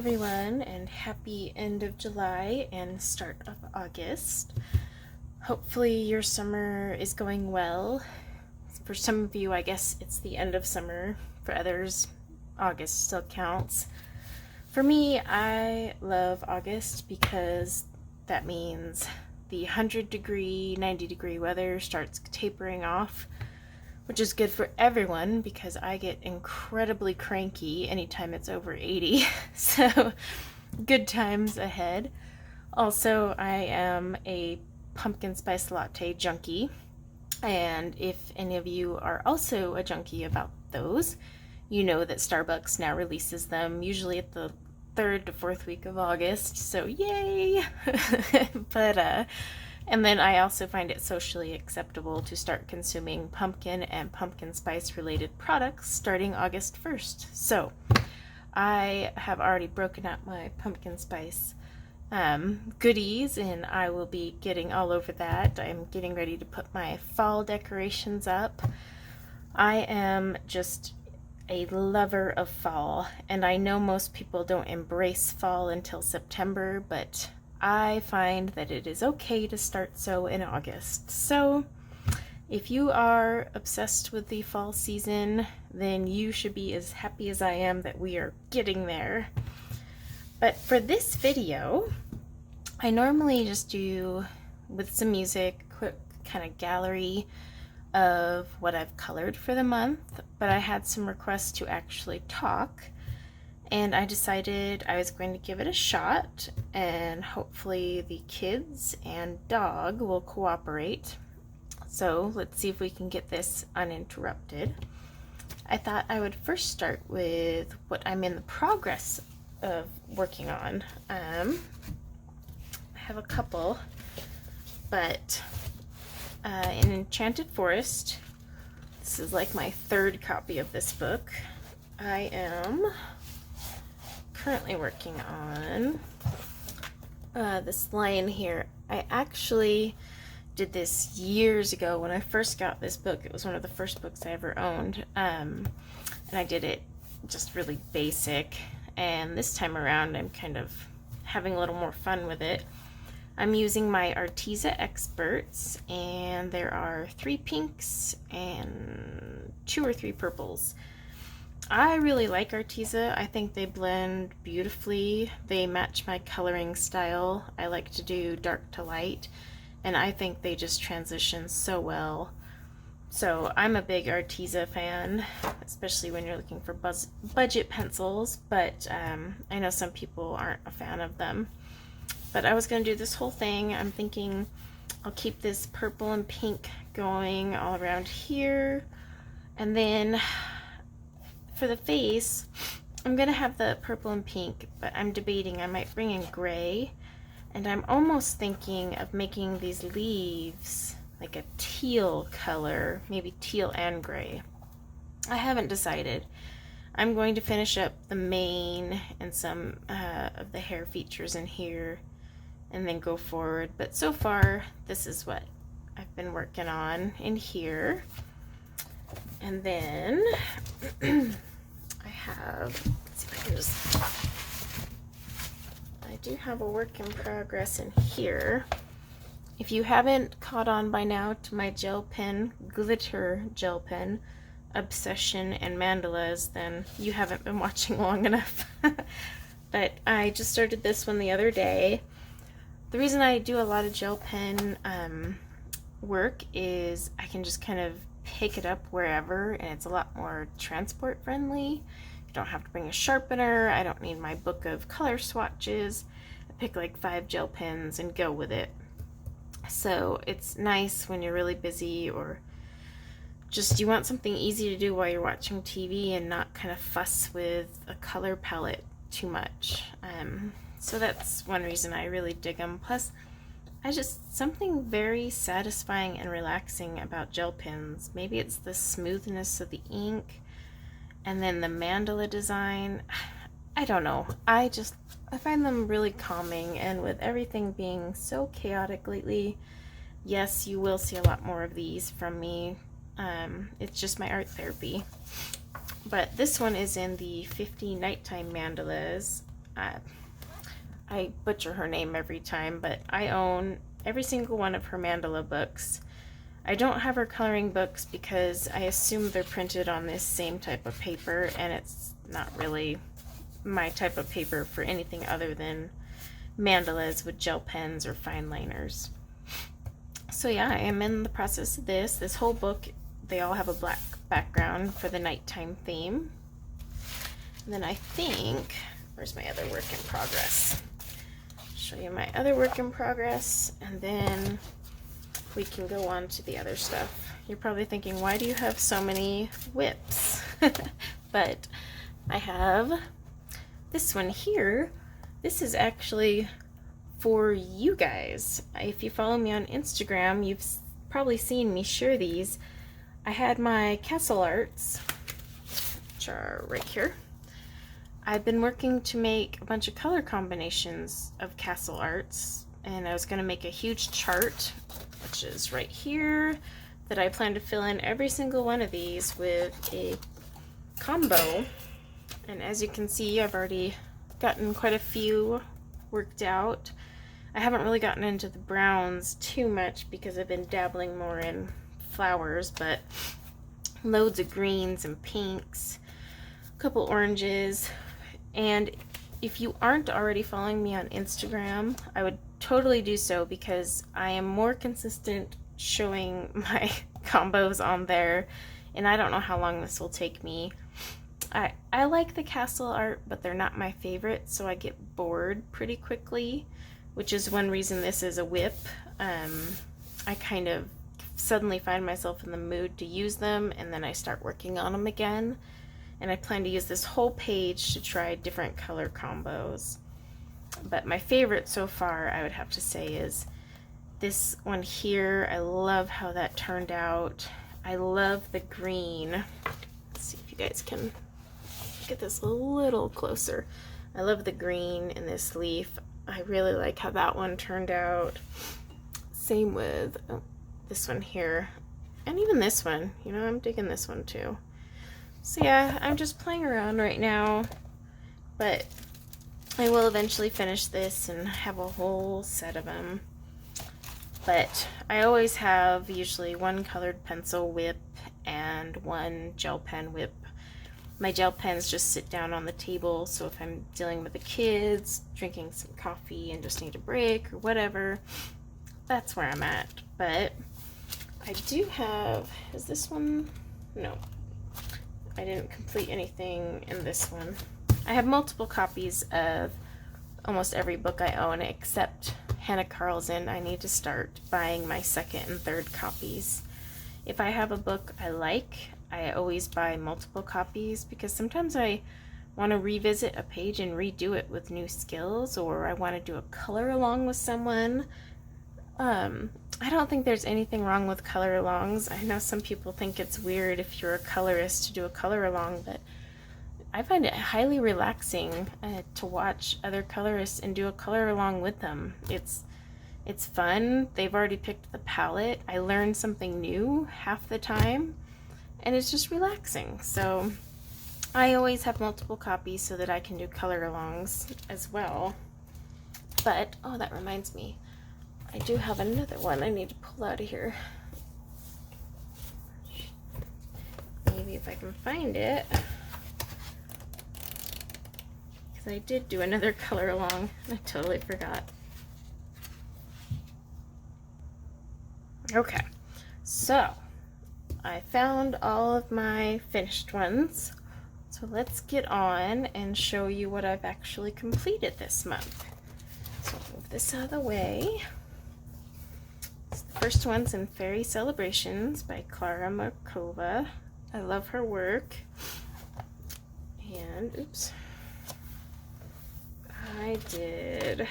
everyone, and happy end of July and start of August. Hopefully your summer is going well. For some of you, I guess it's the end of summer. For others, August still counts. For me, I love August because that means the 100-degree, 90-degree weather starts tapering off, which is good for everyone because I get incredibly cranky anytime it's over 80. So good times ahead. Also, I am a pumpkin spice latte junkie. And if any of you are also a junkie about those, you know that Starbucks now releases them usually at the 3rd to 4th week of August. So yay! And then I also find it socially acceptable to start consuming pumpkin and pumpkin spice related products starting August 1st. So I have already broken out my pumpkin spice goodies, and I will be getting all over that. I'm getting ready to put my fall decorations up. I am just a lover of fall, and I know most people don't embrace fall until September, but I find that it is okay to start so in August. So if you are obsessed with the fall season, then you should be as happy as I am that we are getting there. But for this video, I normally just do, with some music, quick kind of gallery of what I've colored for the month, but I had some requests to actually talk. And I decided I was going to give it a shot, and hopefully the kids and dog will cooperate. So let's see if we can get this uninterrupted. I thought I would first start with what I'm in the progress of working on. I have a couple, but in Enchanted Forest, this is like my 3rd copy of this book. I am currently working on this lion here. I actually did this years ago when I first got this book. It was one of the first books I ever owned, and I did it just really basic, and this time around I'm kind of having a little more fun with it. I'm using my Arteza Experts, and there are 3 pinks and 2 or 3 purples. I really like Arteza. I think they blend beautifully. They match my coloring style. I like to do dark to light, and I think they just transition so well. So I'm a big Arteza fan, especially when you're looking for budget pencils, but I know some people aren't a fan of them. But I was going to do this whole thing. I'm thinking I'll keep this purple and pink going all around here, and then for the face, I'm going to have the purple and pink, but I'm debating. I might bring in gray, and I'm almost thinking of making these leaves like a teal color, maybe teal and gray. I haven't decided. I'm going to finish up the mane and some of the hair features in here and then go forward. But so far, this is what I've been working on in here. And then I have, let's see if I can just, I do have a work in progress in here. If you haven't caught on by now to my gel pen, glitter gel pen, obsession and mandalas, then you haven't been watching long enough. But I just started this one the other day. The reason I do a lot of gel pen work is I can just kind of pick it up wherever, and it's a lot more transport friendly. You don't have to bring a sharpener. I don't need my book of color swatches. I pick like 5 gel pens and go with it. So it's nice when you're really busy, or just you want something easy to do while you're watching TV and not kind of fuss with a color palette too much. So that's one reason I really dig them. Plus, something very satisfying and relaxing about gel pens. Maybe it's the smoothness of the ink, and then the mandala design. I don't know. I find them really calming, and with everything being so chaotic lately, yes, you will see a lot more of these from me. It's just my art therapy. But this one is in the 50 Nighttime Mandalas. I butcher her name every time, but I own every single one of her mandala books. I don't have her coloring books because I assume they're printed on this same type of paper, and it's not really my type of paper for anything other than mandalas with gel pens or fine liners. So yeah, I am in the process of this. This whole book, they all have a black background for the nighttime theme. And then I think, where's my other work in progress? Show you my other work in progress, and then we can go on to the other stuff. You're probably thinking, why do you have so many whips? But I have this one here. This is actually for you guys. If you follow me on Instagram, you've probably seen me share these. I had my castle arts, which are right here. I've been working to make a bunch of color combinations of castle arts, and I was going to make a huge chart, which is right here, that I plan to fill in every single one of these with a combo. And as you can see, I've already gotten quite a few worked out. I haven't really gotten into the browns too much because I've been dabbling more in flowers, but loads of greens and pinks, a couple oranges. And if you aren't already following me on Instagram, I would totally do so because I am more consistent showing my combos on there, and I don't know how long this will take me. I like the castle art, but they're not my favorite, so I get bored pretty quickly, which is one reason this is a whip. I kind of suddenly find myself in the mood to use them, and then I start working on them again. And I plan to use this whole page to try different color combos. But my favorite so far, I would have to say, is this one here. I love how that turned out. I love the green. Let's see if you guys can get this a little closer. I love the green in this leaf. I really like how that one turned out. Same with this one here. And even this one. You know, I'm digging this one too. So yeah, I'm just playing around right now, but I will eventually finish this and have a whole set of them. But I always have usually one colored pencil whip and one gel pen whip. My gel pens just sit down on the table, so if I'm dealing with the kids, drinking some coffee and just need a break or whatever, that's where I'm at. But I do have, is this one? No. I didn't complete anything in this one. I have multiple copies of almost every book I own except Hannah Karlzon. I need to start buying my second and third copies. If I have a book I like, I always buy multiple copies because sometimes I want to revisit a page and redo it with new skills, or I want to do a color along with someone. I don't think there's anything wrong with color alongs. I know some people think it's weird if you're a colorist to do a color along, but I find it highly relaxing to watch other colorists and do a color along with them. It's fun. They've already picked the palette. I learn something new half the time, and it's just relaxing. So I always have multiple copies so that I can do color alongs as well. But, oh, that reminds me. I do have another one I need to pull out of here. Maybe if I can find it. Because I did do another color along. I totally forgot. Okay, so I found all of my finished ones. So let's get on and show you what I've actually completed this month. So I'll move this out of the way. The first one's in Fairy Celebrations by Clara Marcova. I love her work. And, oops, I did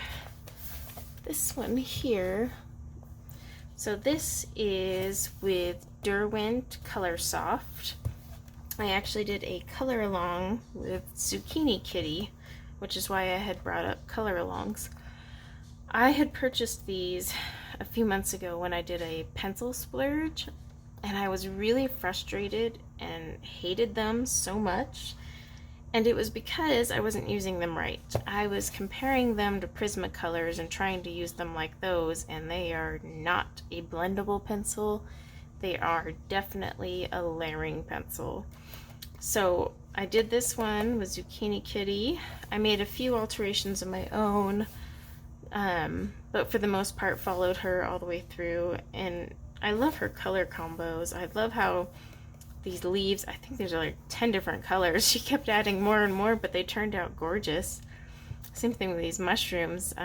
this one here. So this is with Derwent Color Soft. I actually did a color along with Zucchini Kitty, which is why I had brought up color alongs. I had purchased these a few months ago when I did a pencil splurge, and I was really frustrated and hated them so much. And it was because I wasn't using them right. I was comparing them to Prismacolors and trying to use them like those, and they are not a blendable pencil. They are definitely a layering pencil. So I did this one with Zucchini Kitty. I made a few alterations of my own, but for the most part followed her all the way through. And I love her color combos. I love how these leaves, I think there's like 10 different colors. She kept adding more and more, but they turned out gorgeous. Same thing with these mushrooms.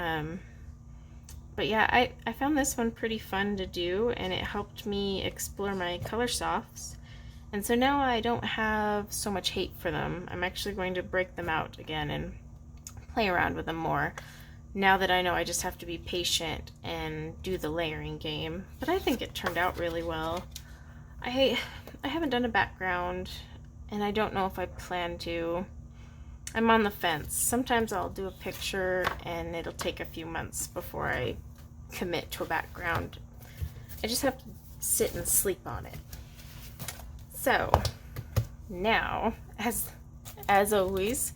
But yeah, I found this one pretty fun to do, and it helped me explore my color softs. And so now I don't have so much hate for them. I'm actually going to break them out again and play around with them more, now that I know I just have to be patient and do the layering game. But I think it turned out really well. I haven't done a background, and I don't know if I plan to. I'm on the fence. Sometimes I'll do a picture and it'll take a few months before I commit to a background. I just have to sit and sleep on it. So now, as always,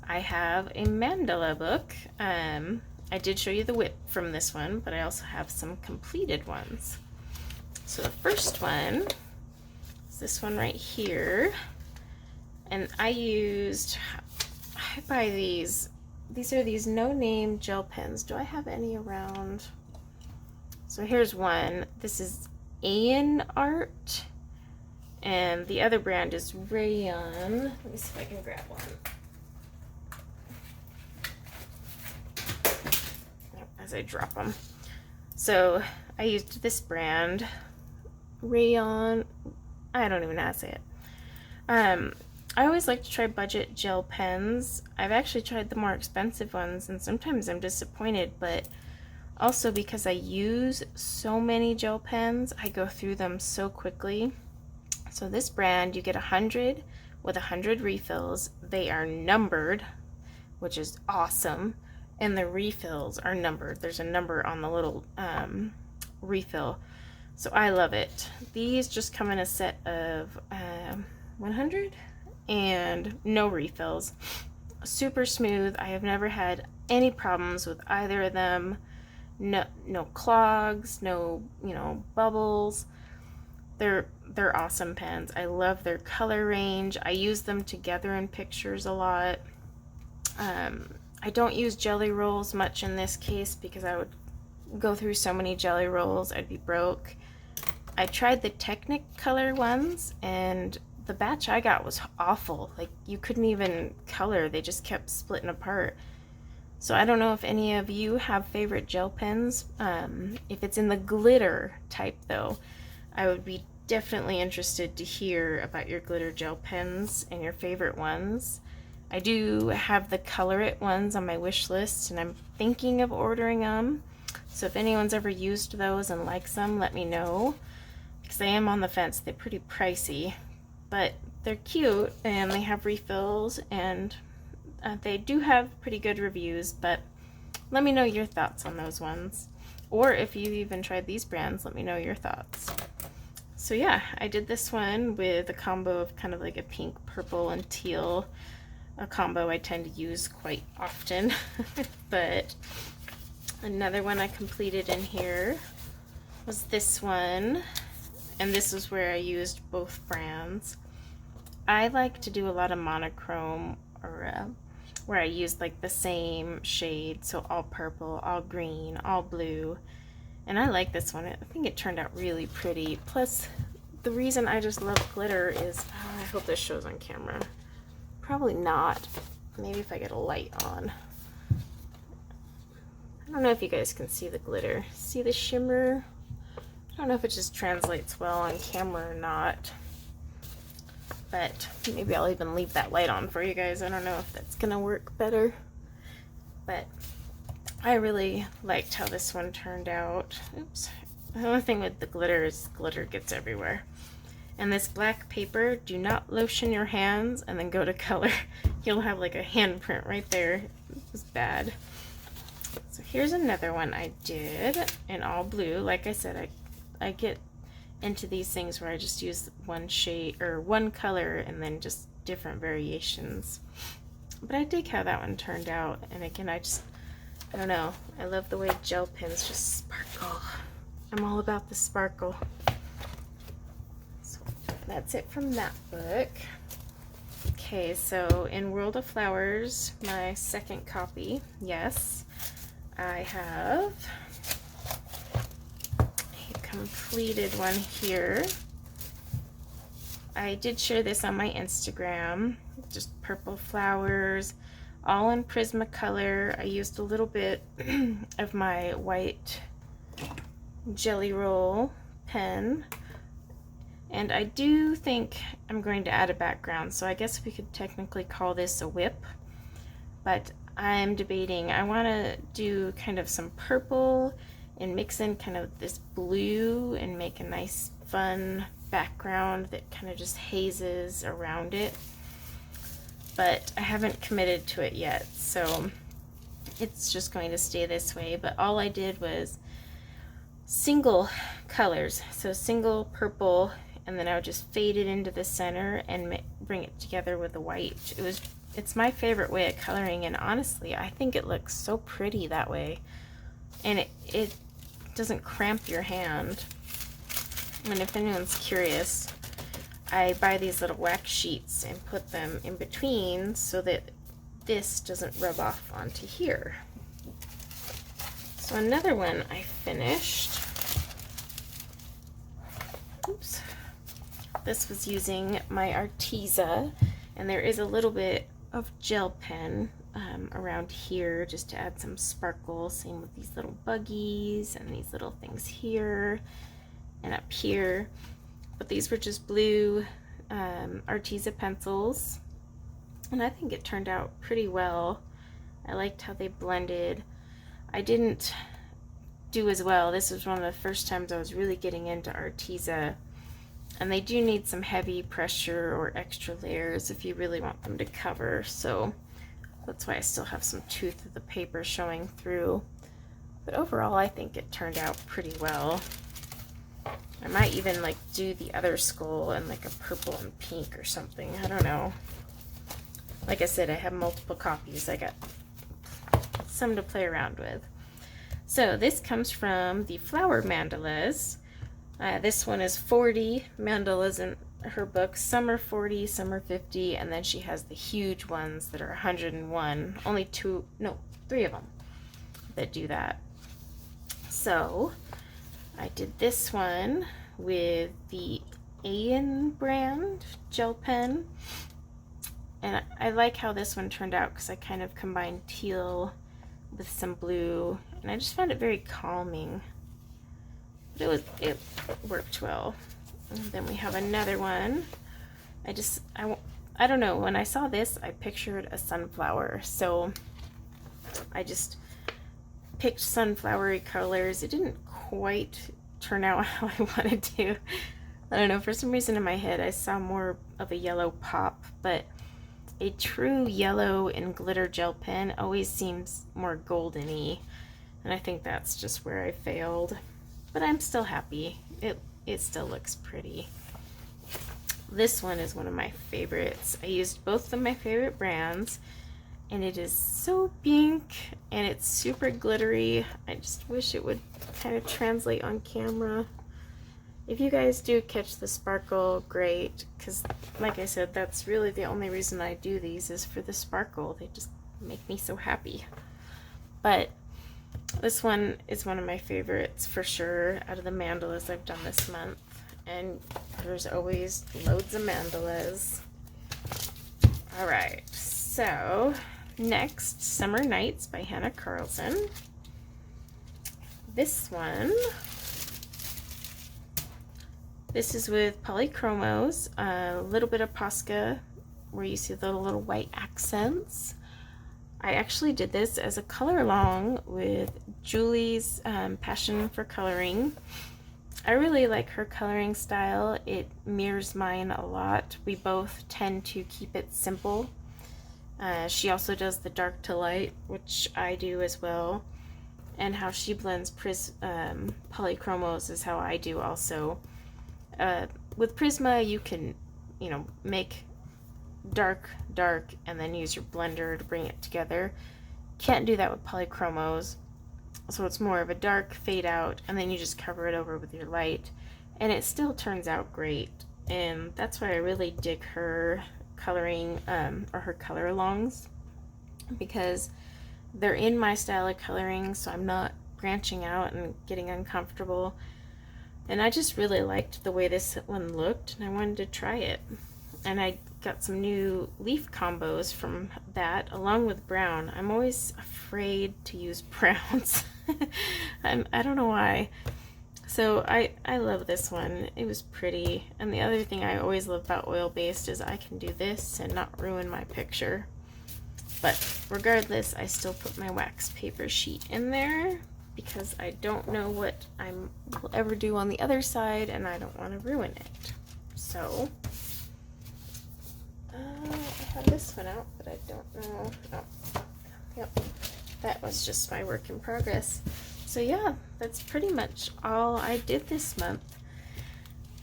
I have a mandala book. I did show you the whip from this one, but I also have some completed ones. So the first one is this one right here, and I buy these are these no-name gel pens. Do I have any around? So here's one. This is Ayan Art, and the other brand is Rayon. Let me see if I can grab one. As I drop them. So I used this brand, Rayon. I don't even know how to say it. I always like to try budget gel pens. I've actually tried the more expensive ones, and sometimes I'm disappointed, but also because I use so many gel pens, I go through them so quickly. So this brand, you get 100 with 100 refills. They are numbered, which is awesome. And the refills are numbered. There's a number on the little refill. So I love it. These just come in a set of 100 and no refills. Super smooth. I have never had any problems with either of them. No clogs, no bubbles. They're awesome pens. I love their color range. I use them together in pictures a lot. I don't use jelly rolls much in this case because I would go through so many jelly rolls, I'd be broke. I tried the Technicolor ones, and the batch I got was awful. Like, you couldn't even color. They just kept splitting apart. So I don't know if any of you have favorite gel pens. If it's in the glitter type, though, I would be definitely interested to hear about your glitter gel pens and your favorite ones. I do have the Color It ones on my wish list, and I'm thinking of ordering them. So if anyone's ever used those and likes them, let me know, because I am on the fence. They're pretty pricey, but they're cute, and they have refills, and they do have pretty good reviews. But let me know your thoughts on those ones, or if you even tried these brands, let me know your thoughts. So yeah, I did this one with a combo of kind of like a pink, purple, and teal, a combo I tend to use quite often. But another one I completed in here was this one, and this is where I used both brands. I like to do a lot of monochrome, or where I use like the same shade, so all purple, all green, all blue, and I like this one. I think it turned out really pretty. Plus, the reason I just love glitter is, I hope this shows on camera. Probably not. Maybe if I get a light on. I don't know if you guys can see the glitter. See the shimmer? I don't know if it just translates well on camera or not. But maybe I'll even leave that light on for you guys. I don't know if that's gonna work better. But I really liked how this one turned out. Oops. The only thing with the glitter is glitter gets everywhere. And this black paper, do not lotion your hands and then go to color. You'll have like a handprint right there. It was bad. So here's another one I did in all blue. Like I said, I get into these things where I just use one shade or one color and then just different variations. But I dig how that one turned out. And again, I don't know. I love the way gel pens just sparkle. I'm all about the sparkle. So that's it from that book. Okay, so in World of Flowers, my second copy, yes, I have a completed one here. I did share this on my Instagram, just purple flowers, all in Prismacolor. I used a little bit of my white Jelly Roll pen, and I do think I'm going to add a background, so I guess we could technically call this a whip, but I'm debating. I want to do kind of some purple and mix in kind of this blue and make a nice fun background that kind of just hazes around it, but I haven't committed to it yet, so it's just going to stay this way. But all I did was single colors, so single purple, and then I would just fade it into the center and bring it together with the white. It's my favorite way of coloring, and honestly I think it looks so pretty that way, and it doesn't cramp your hand. And if anyone's curious, I buy these little wax sheets and put them in between so that this doesn't rub off onto here. So another one I finished. Oops. This was using my Arteza, and there is a little bit of gel pen around here just to add some sparkle. Same with these little buggies and these little things here and up here. But these were just blue Arteza pencils, and I think it turned out pretty well. I liked how they blended. I didn't do as well. This was one of the first times I was really getting into Arteza, and they do need some heavy pressure or extra layers if you really want them to cover, so that's why I still have some tooth of the paper showing through. But overall I think it turned out pretty well. I might even like do the other skull in like a purple and pink or something. I don't know. Like I said, I have multiple copies. I got some to play around with. So this comes from the Flower Mandalas. This one is 40 mandalas in her book. Some are 40, some are 50, and then she has the huge ones that are 101. Only three of them that do that. So I did this one with the Ayan brand gel pen, and I like how this one turned out because I kind of combined teal with some blue, and I just found it very calming. But it worked well. And then we have another one. I don't know, when I saw this I pictured a sunflower, so I just picked sunflowery colors. It didn't quite turn out how I wanted to. I don't know, for some reason in my head I saw more of a yellow pop, but a true yellow and glitter gel pen always seems more golden-y, and I think that's just where I failed. But I'm still happy. It still looks pretty. This one is one of my favorites. I used both of my favorite brands, and it is so pink and it's super glittery. I just wish it would kind of translate on camera. If you guys do catch the sparkle, great, because like I said, that's really the only reason I do these is for the sparkle. They just make me so happy. But this one is one of my favorites for sure out of the mandalas I've done this month, and there's always loads of mandalas. Alright, so next, Summer Nights by Hannah Karlzon. This is with polychromos, a little bit of Posca where you see the little white accents. I actually did this as a color along with Julie's passion for coloring. I really like her coloring style. It mirrors mine a lot. We both tend to keep it simple. She also does the dark to light, which I do as well. And how she blends polychromos is how I do also. With Prisma, you can, make dark, dark, and then use your blender to bring it together. Can't do that with polychromos. So it's more of a dark fade out, and then you just cover it over with your light, and it still turns out great. And that's why I really dig her coloring, or her color alongs, because they're in my style of coloring, so I'm not branching out and getting uncomfortable. And I just really liked the way this one looked, and I wanted to try it. And I got some new leaf combos from that, along with brown. I'm always afraid to use browns. I don't know why. So I love this one. It was pretty. And the other thing I always love about oil-based is I can do this and not ruin my picture. But regardless, I still put my wax paper sheet in there because I don't know what I will ever do on the other side, and I don't want to ruin it. So I have this one out, but I don't know. Oh, yep, that was just my work in progress. So yeah, that's pretty much all I did this month.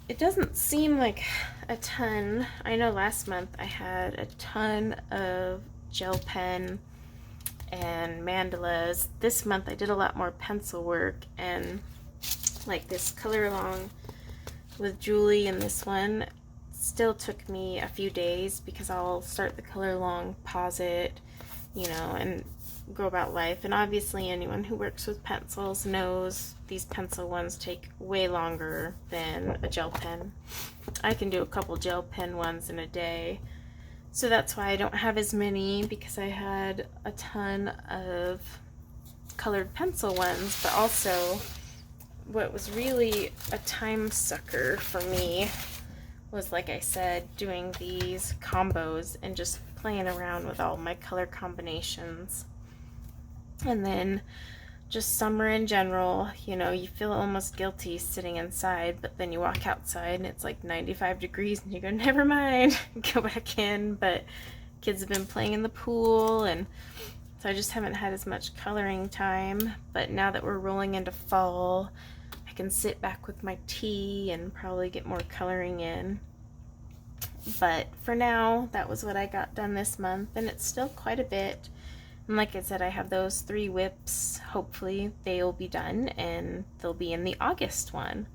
It doesn't seem like a ton. I know last month I had a ton of gel pen and mandalas. This month I did a lot more pencil work, and like this color along with Julie and this one still took me a few days because I'll start the color along, pause it, you know, and go about life. And obviously anyone who works with pencils knows these pencil ones take way longer than a gel pen. I can do a couple gel pen ones in a day. So that's why I don't have as many, because I had a ton of colored pencil ones. But also what was really a time sucker for me was, like I said, doing these combos and just playing around with all my color combinations. And then just summer in general, you know, you feel almost guilty sitting inside, but then you walk outside and it's like 95 degrees and you go, never mind, go back in. But kids have been playing in the pool, and so I just haven't had as much coloring time. But now that we're rolling into fall, I can sit back with my tea and probably get more coloring in. But for now, that was what I got done this month, and it's still quite a bit. And like I said, I have those 3 whips. Hopefully they'll be done, and they'll be in the August one.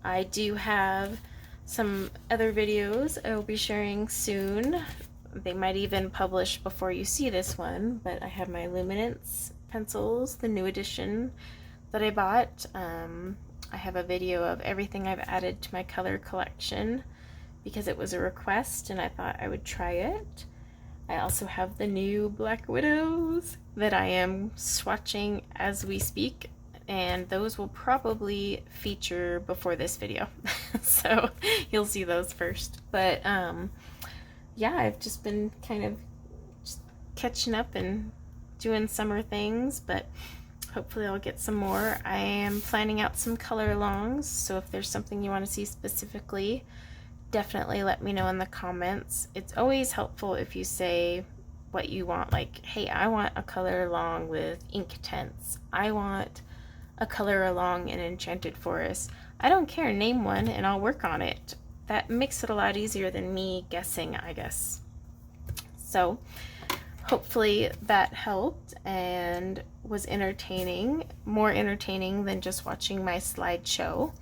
I do have some other videos I will be sharing soon. They might even publish before you see this one, but I have my Luminance pencils, the new edition that I bought. I have a video of everything I've added to my color collection because it was a request and I thought I would try it. I also have the new Black Widows that I am swatching as we speak, and those will probably feature before this video. So you'll see those first. But yeah, I've just been kind of just catching up and doing summer things, but hopefully I'll get some more. I am planning out some color alongs, so if there's something you want to see specifically, definitely let me know in the comments. It's always helpful if you say what you want, like, hey, I want a color along with ink tints. I want a color along in Enchanted Forest. I don't care, name one and I'll work on it. That makes it a lot easier than me guessing, I guess. So hopefully that helped and was entertaining, more entertaining than just watching my slideshow.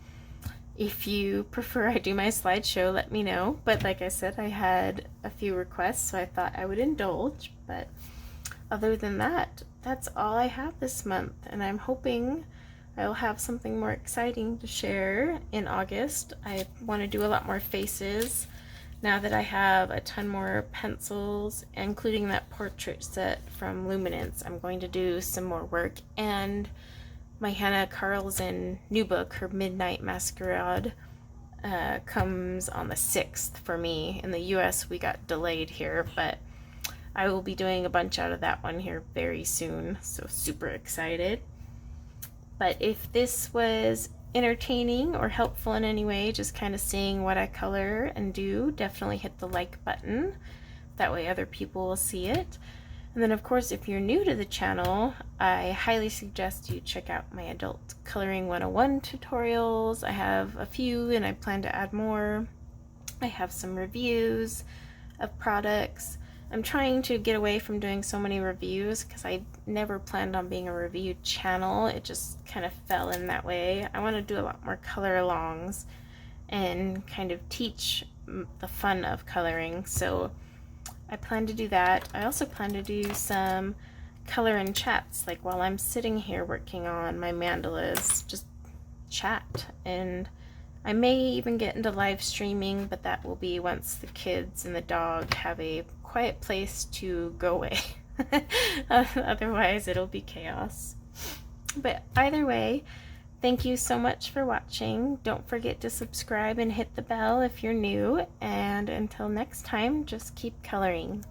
If you prefer I do my slideshow, let me know. But like I said, I had a few requests, so I thought I would indulge. But other than that, that's all I have this month. And I'm hoping I'll have something more exciting to share in August. I want to do a lot more faces now that I have a ton more pencils, including that portrait set from Luminance. I'm going to do some more work, and my Hannah Karlzon new book, her Midnight Masquerade, comes on the 6th for me. In the US we got delayed here, but I will be doing a bunch out of that one here very soon, so super excited. But if this was entertaining or helpful in any way, just kind of seeing what I color and do, definitely hit the like button. That way other people will see it. And then of course, if you're new to the channel, I highly suggest you check out my Adult Coloring 101 tutorials. I have a few and I plan to add more. I have some reviews. of products. I'm trying to get away from doing so many reviews because I never planned on being a review channel. It just kind of fell in that way. I want to do a lot more color alongs and kind of teach the fun of coloring. So I plan to do that. I also plan to do some color and chats, like while I'm sitting here working on my mandalas, just chat. And I may even get into live streaming, but that will be once the kids and the dog have a quiet place to go away. Otherwise it'll be chaos. But either way, thank you so much for watching. Don't forget to subscribe and hit the bell if you're new, and until next time, just keep coloring.